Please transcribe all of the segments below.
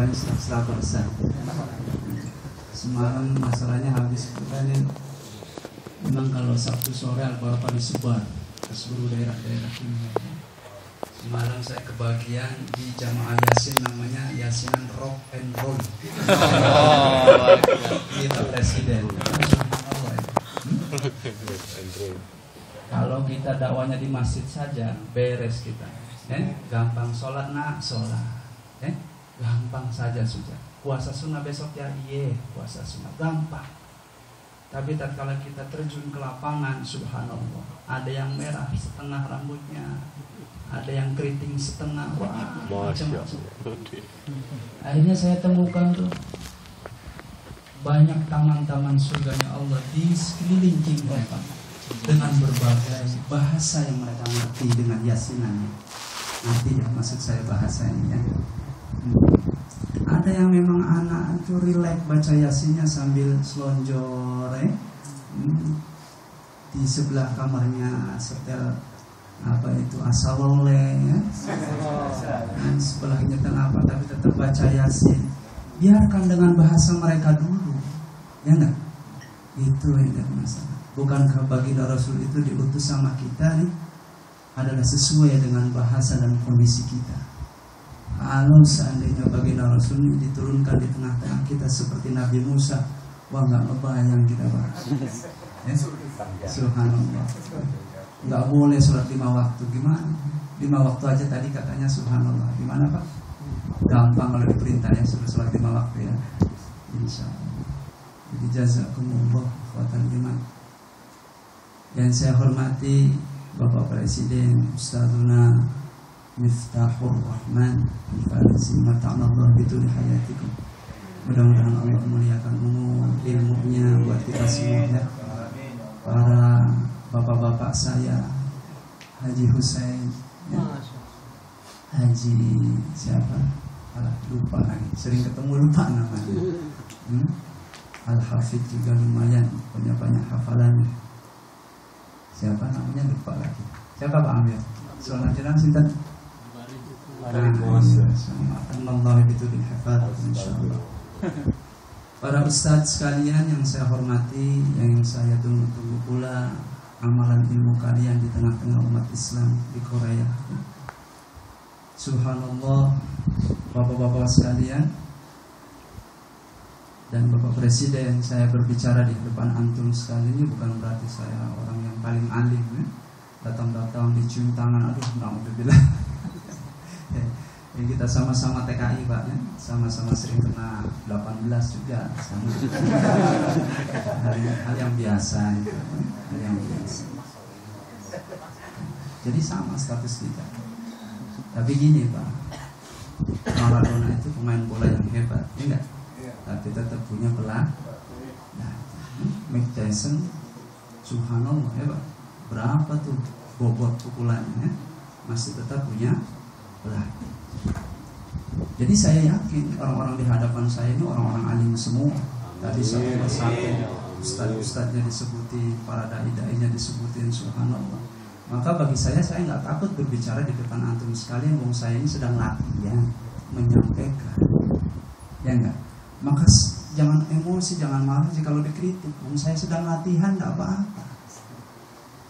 100%. Semalam masalahnya habis kan, memang kalau Sabtu sore Al-Baqarah disebar ke seluruh daerah-daerah ini. Semalam saya kebagian di jamaah Yasin, namanya Yasinan Rock and Roll. Kita presiden. Kalau kita dakwanya di masjid saja beres kita, gampang sholat sholat, gampang saja sudah. Puasa sunnah besok ya, puasa sunnah gampang. Tapi tatkala kita terjun ke lapangan, subhanallah, ada yang merah setengah rambutnya, ada yang keriting setengah, macam-macam. Akhirnya saya temukan tuh banyak taman-taman surganya Allah di sekeliling mereka dengan berbagai bahasa yang mereka ngerti dengan yasinannya. Nanti ya maksud saya bahasanya. Ada yang memang anak itu relax baca yasinnya sambil selonjor, di sebelah kamarnya setel asalole, sebelahnya kenapa tapi tetap baca yasin. Biarkan dengan bahasa mereka dulu, ya enggak? Itu yang tidak masalah. Bukankah baginda Rasul itu diutus sama kita nih adalah sesuai dengan bahasa dan kondisi kita. Kalau seandainya baginda Rasul ini diturunkan di tengah-tengah kita seperti Nabi Musa, wah nggak ngebayang kita bahas. Subhanallah. Nggak boleh sholat 5 waktu, gimana? 5 waktu aja tadi katanya subhanallah. Gimana Pak? Gampang kalau diperintah ya sudah sholat 5 waktu ya. Insya Allah. Jadi jazakumullah khairan iman. Yang saya hormati Bapak Presiden Ustadzuna Miftahur Rahman Al-Farisi, mata'anallah bituli hayatikum. Mudah-mudahan Allah memuliakan ilmunya buat kita semuanya. Para bapak-bapak saya, Haji Hussein, Haji siapa? Lupa lagi. Sering ketemu lupa namanya. Al-Hafidh juga lumayan, punya banyak hafalannya. Siapa namanya lupa lagi. Siapa Pak Amir? Soalnya jenang sinten? Para ustadz sekalian yang saya hormati, yang saya tunggu-tunggu pula amalan ilmu kalian di tengah-tengah umat Islam di Korea. Subhanallah, bapak-bapak sekalian dan Bapak Presiden, saya berbicara di depan antum sekali ini bukan berarti saya orang yang paling alim, datang-datang dicium tangan, aduh alhamdulillah. Kita sama-sama TKI Pak, sama-sama sering kena 18 juga, sama. hal yang biasa, hal yang biasa. Jadi sama status kita. Tapi gini Pak, Maradona itu pemain bola yang hebat, enggak? Tapi tetap punya pelatih. Nah, Mike Tyson, subhanallah hebat. Berapa tuh bobot pukulannya, masih tetap punya pelatih. Jadi saya yakin orang-orang di hadapan saya ini orang-orang alim semua. Tadi satu persatu ustadz-ustadznya disebutin, para dai-dainya disebutin, subhanallah. Maka bagi saya nggak takut berbicara di depan antum sekalian. Wong saya ini sedang latihan menyampaikan, ya enggak. Maka jangan emosi, jangan marah jika kalau dikritik. Wong saya sedang latihan, nggak apa-apa.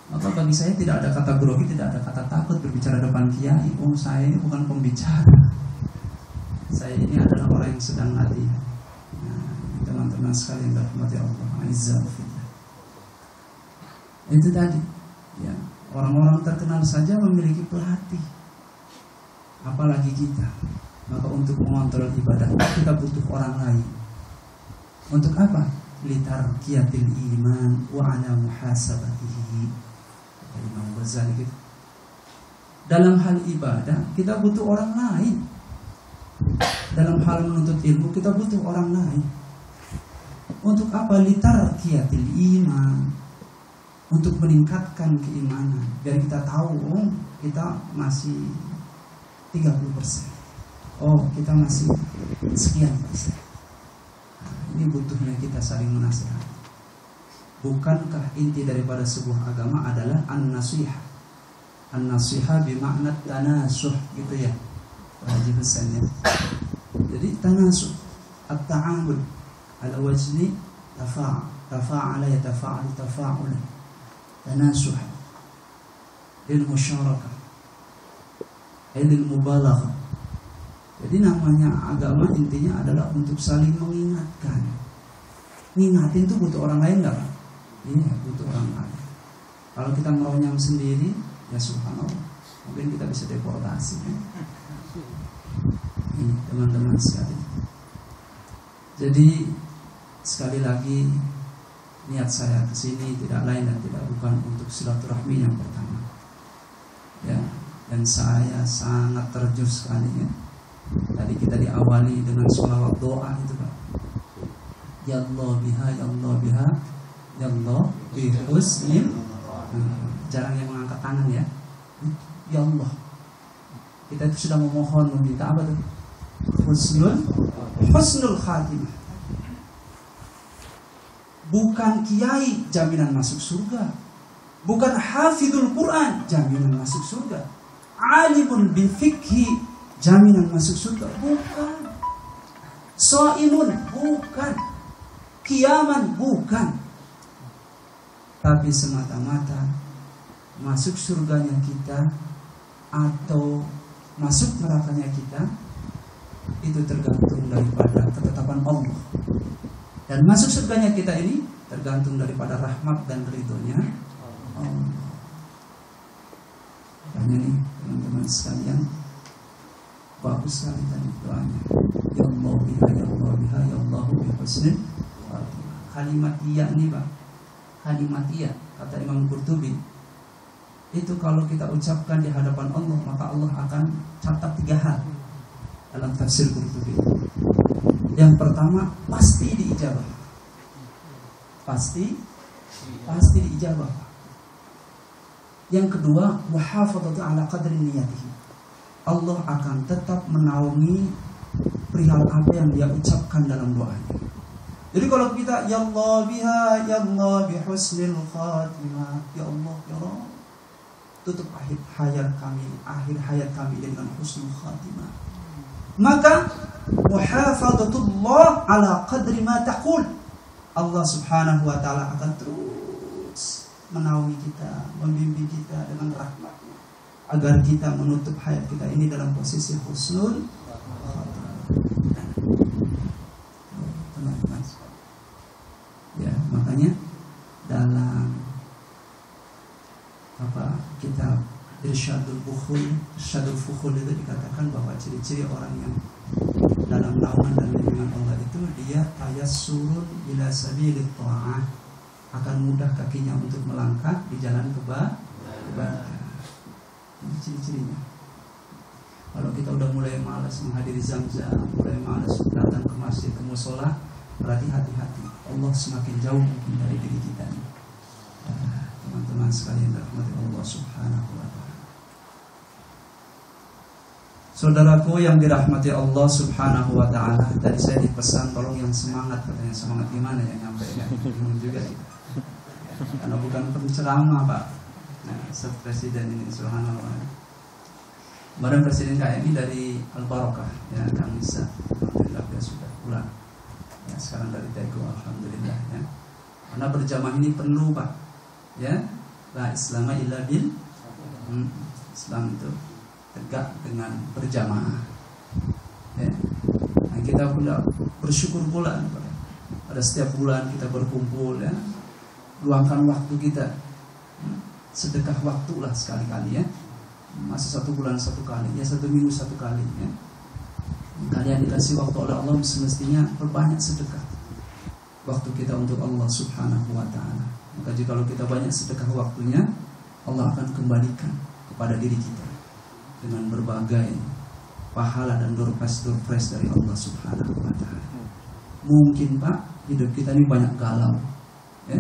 Maka bagi saya tidak ada kata grogi, tidak ada kata takut berbicara depan kiai. Wong saya ini bukan pembicara. Saya ini adalah orang yang sedang latihan. Nah, teman-teman sekalian dirahmati Allah, azza wa jalla. Itu tadi, ya, orang-orang terkenal saja memiliki pelatih. Apalagi kita. Maka untuk mengontrol ibadah kita butuh orang lain. Untuk apa? Litarqiyatil iman wa ala muhasabatihi. Imam Ghazali gitu. Dalam hal ibadah kita butuh orang lain. Dalam hal menuntut ilmu kita butuh orang lain. Untuk apa? Litarqiyatil iman. Untuk meningkatkan keimanan. Biar kita tahu kita masih 30%. Kita masih sekian persen. Nah, ini butuhnya kita saling menasihati. Bukankah inti daripada sebuah agama adalah an-nasihah? An-nasihah bermakna tanasuh gitu ya. Haji Husain ya. Jadi Jadi tanasuh, at-ta'amul ala wazni tafa'ala yatafa'al tafa'ulan, tanasuh, lil musyarakah, lil mubalaghah. Jadi namanya agama intinya adalah untuk saling mengingatkan. Ngingatin itu butuh orang lain nggak? Iya, butuh orang lain. Kalau kita meronyam sendiri, ya subhanallah, mungkin kita bisa deportasi. Ini teman-teman sekali. Jadi sekali lagi niat saya kesini tidak lain dan tidak bukan untuk silaturahmi yang pertama. Ya, dan saya sangat terjun sekali ya. Tadi kita diawali dengan sholawat doa itu Pak. Ya Allah biha, ya Allah biha, ya Allah bihusnil. Jarang yang mengangkat tangan ya. Ya Allah. Kita itu sudah memohon meminta apa tuh? Husnul khatimah. Bukan kiai jaminan masuk surga. Bukan hafidul Quran jaminan masuk surga. Alimun bil fikhi jaminan masuk surga. Bukan. Shaimun bukan. Qiyaman bukan. Tapi semata-mata masuk surganya kita atau masuk nerakanya kita itu tergantung daripada ketetapan Allah. Dan masuk surganya kita ini tergantung daripada rahmat dan ridhonya Allah. Makanya nih teman-teman sekalian, bagus sekali tadi doanya. Ya Allah biha, ya Allah biha, ya Allah bihusnil khatimah. Kalimat iya nih Pak, kalimat iya kata Imam Qurtubi, itu kalau kita ucapkan di hadapan Allah maka Allah akan catat 3 hal dalam tafsir Qurtubi. Yang pertama, pasti diijabah. Pasti diijabah. Yang kedua, wahafadatu ala qadri niyatihi. Allah akan tetap menaungi perihal apa yang dia ucapkan dalam doanya. Jadi kalau kita ya Allah biha, ya Allah bihusnil khatimah, ya Allah, ya Allah, tutup akhir hayat kami dengan husnul khatimah. Maka muhafadatullah ala qadri ma taqul. Allah Subhanahu wa taala akan terus menaungi kita, membimbing kita dengan rahmat-Nya agar kita menutup hayat kita ini dalam posisi husnul khatimah. Teman-teman. Ya, makanya dalam kitab Irsyadul Fukhul itu dikatakan bahwa ciri-ciri orang yang dalam naungan dan bimbingan Allah itu dia tayassurun ila sabilit ta'ah, akan mudah kakinya untuk melangkah di jalan kebaikan. Ini ciri-cirinya. Kalau kita udah mulai malas menghadiri Zamzam, mulai malas datang ke masjid, ke mushola, berarti hati-hati, Allah semakin jauh mungkin dari diri kita nih. Teman-teman sekalian dirahmati Allah Subhanahu wa ta'ala. Saudaraku yang dirahmati Allah Subhanahu wa ta'ala, tadi saya dipesan tolong yang semangat, katanya semangat gimana ya nyampe ya, bingung juga ya. Karena bukan penceramah Pak. Nah, presiden ini subhanallah. Kemarin Presiden KMI dari Al-Barakah ya, Kang Nisa, alhamdulillah dia sudah pulang. Ya, sekarang dari Daegu, alhamdulillah ya. Karena berjamaah ini perlu Pak. Ya, la islama illa bil Islam itu tegak dengan berjamaah. Ya. Nah, kita pula bersyukur pula pada setiap bulan kita berkumpul ya. Luangkan waktu kita. Sedekah waktu lah sekali-kali ya. Masa 1 bulan 1 kali, ya 1 minggu 1 kali ya. Kalian dikasih waktu oleh Allah, semestinya perbanyak sedekah waktu kita untuk Allah Subhanahu wa ta'ala. Maka jika kita banyak sedekah waktunya, Allah akan kembalikan kepada diri kita dengan berbagai pahala dan door-prize dari Allah Subhanahu wa ta'ala. Mungkin Pak, hidup kita ini banyak galau ya.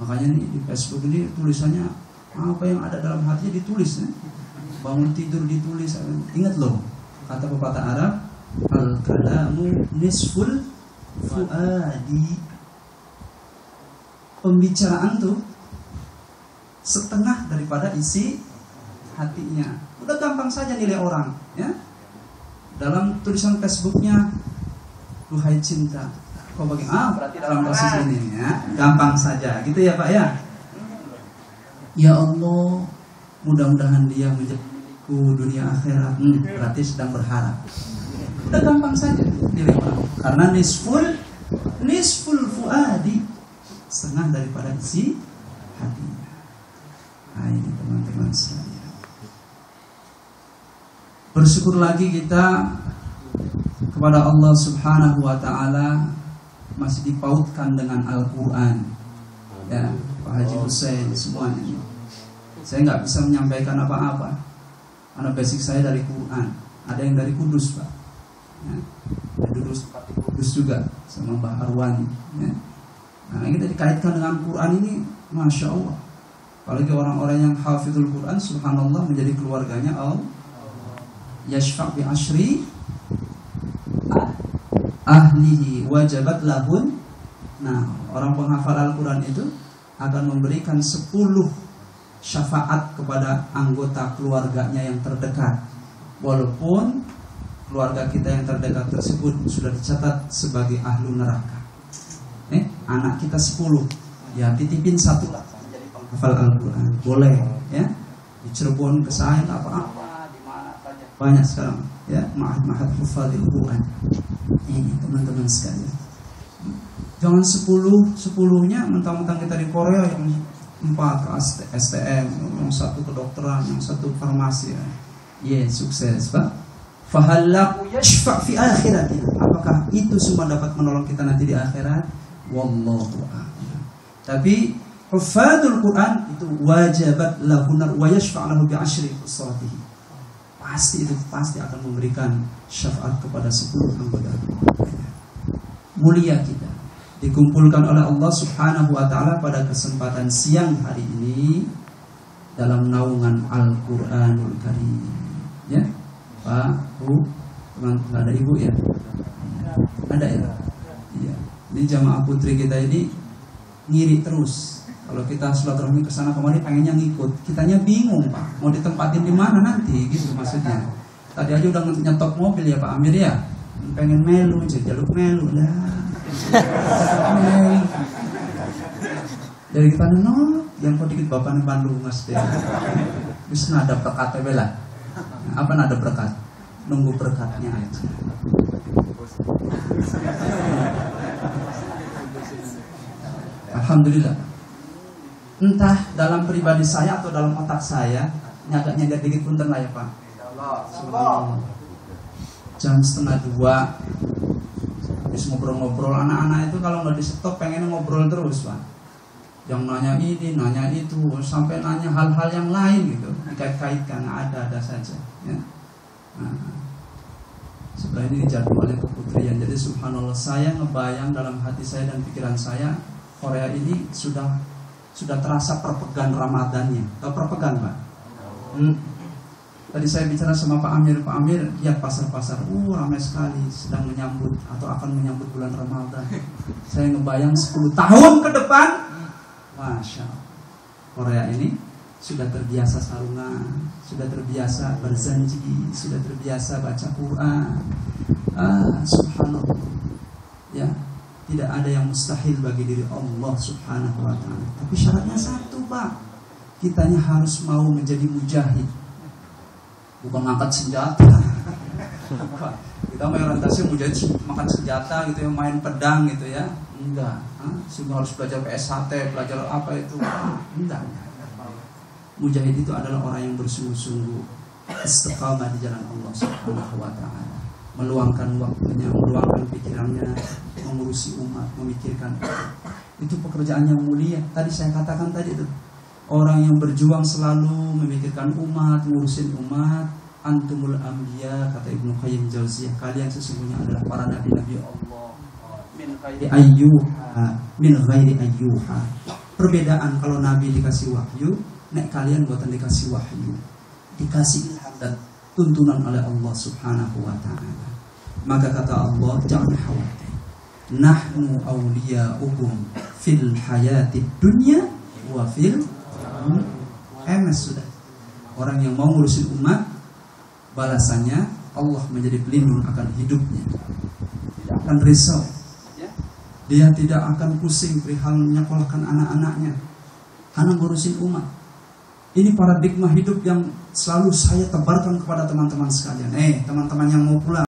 Makanya nih di Facebook ini tulisannya apa yang ada dalam hatinya ditulis ya. Bangun tidur ditulis. Ingat loh, kata pepatah Arab, al-kalamu nisful fuadi. Pembicaraan tuh setengah daripada isi hatinya. Udah gampang saja nilai orang ya. dalam tulisan Facebooknya, duhai cinta, kau bagaimana? Berarti dalam kasus ini ya, gampang saja, gitu ya Pak ya. Ya Allah, mudah-mudahan dia menjadi milikku dunia akhirat. Berarti sedang berharap. Udah gampang saja dilempar. Karena nisful fuadi, setengah daripada isi hatinya. Nah ini teman-teman sekalian. Bersyukur lagi kita kepada Allah Subhanahu wa Ta'ala masih dipautkan dengan Al-Quran. Ya, Pak Haji Hussein semuanya. Saya nggak bisa menyampaikan apa-apa. Karena basic saya dari Quran. Ada yang dari Kudus Pak. Ya, Kudus juga sama Mbah Arwani. Ya. Nah kita dikaitkan dengan Quran ini, Masya Allah. Apalagi orang-orang yang hafizul Quran, subhanallah, menjadi keluarganya Allah. Yashfa' bi ashri ahlihi wajabat lahun. Nah, orang penghafal Al-Quran itu akan memberikan 10 syafaat kepada anggota keluarganya yang terdekat. Walaupun keluarga kita yang terdekat tersebut sudah dicatat sebagai ahlu neraka. Anak kita 10, ya titipin 1 lah jadi penghafal Al-Quran. Boleh ya. Di Cirebon, ke saya apa-apa. Banyak sekarang ya, ma'had hufadzil Quran. Ini teman-teman sekalian. Jangan 10-10-nya mentang-mentang kita di Korea yang 4 ke STM, yang 1 kedokteran, yang 1 farmasi ya. Sukses Pak. Fahallahu yashfa' fi akhiratina. Apakah itu semua dapat menolong kita nanti di akhirat? Wallahu a'lam. Tapi hufadzul Quran itu wajabat lahunar wa yashfa' lahu bi ashri qissatihi. Pasti akan memberikan syafaat kepada 10 anggota. Mulia kita dikumpulkan oleh Allah Subhanahu wa Ta'ala pada kesempatan siang hari ini dalam naungan Al-Quranul Karim. Ya, Pak, Bu, teman, nggak ada Ibu ya? Ada ya? Iya. Ini jamaah putri kita ini ngiri terus. Kalau kita silaturahmi ke sana kemari pengennya ngikut, kitanya bingung Pak, mau ditempatin di mana nanti gitu maksudnya. Tadi aja udah nyetok mobil ya Pak Amir ya, pengen melu, jaluk melu lah. Dari kita nol, yang kok dikit bapaknya Bandung Mas dia. Bisa nada berkat bela. Apa nada berkat? Nunggu berkatnya aja. Alhamdulillah. Entah dalam pribadi saya atau dalam otak saya nyagak dikit punten lah ya Pak. Jam 1:30 habis ngobrol-ngobrol, anak-anak itu kalau nggak di stop pengen ngobrol terus Pak. Yang nanya ini, nanya itu, sampai nanya hal-hal yang lain gitu, dikait-kaitkan, ada saja ya. Nah, setelah ini dijadwalkan keputrian. Jadi subhanallah, saya ngebayang dalam hati saya dan pikiran saya, Korea ini sudah terasa perpegan Ramadannya. Tahu perpegan Pak? Tadi saya bicara sama Pak Amir, lihat pasar-pasar, ramai sekali sedang menyambut atau akan menyambut bulan Ramadan. Saya ngebayang 10 tahun ke depan, Masya Allah, Korea ini sudah terbiasa sarungan, sudah terbiasa berzanji, sudah terbiasa baca Quran. Subhanallah. Ya. Tidak ada yang mustahil bagi diri Allah Subhanahu wa Ta'ala. Tapi syaratnya satu Pak, kitanya harus mau menjadi mujahid, bukan ngangkat senjata. Kita mau orientasi mujahid makan senjata gitu ya, main pedang gitu ya. Enggak, sehingga harus belajar PSHT, belajar apa itu. Enggak. Mujahid itu adalah orang yang bersungguh-sungguh istiqamah di jalan Allah Subhanahu wa Ta'ala, meluangkan waktunya, meluangkan pikirannya, mengurusi umat, memikirkan. Itu pekerjaan yang mulia. Tadi saya katakan tadi itu, orang yang berjuang selalu memikirkan umat, ngurusin umat. Antumul anbiya, kata Ibnu Qayyim Jauziyah, kalian sesungguhnya adalah para nabi-nabi Allah. Min ghairi ayyuha. Perbedaan kalau nabi dikasih wahyu, nek kalian buatan dikasih wahyu, dikasih ilham dan tuntunan oleh Allah Subhanahu wa Ta'ala. Maka kata Allah, jangan khawatir, nahnu awliya'ukum fil hayatid dunya wa fil MS. Sudah. Orang yang mau ngurusin umat, balasannya Allah menjadi pelindung akan hidupnya. Tidak akan risau, dia tidak akan pusing perihal menyekolahkan anak-anaknya, hanya ngurusin umat. Ini paradigma hidup yang selalu saya tebarkan kepada teman-teman sekalian. Teman-teman yang mau pulang,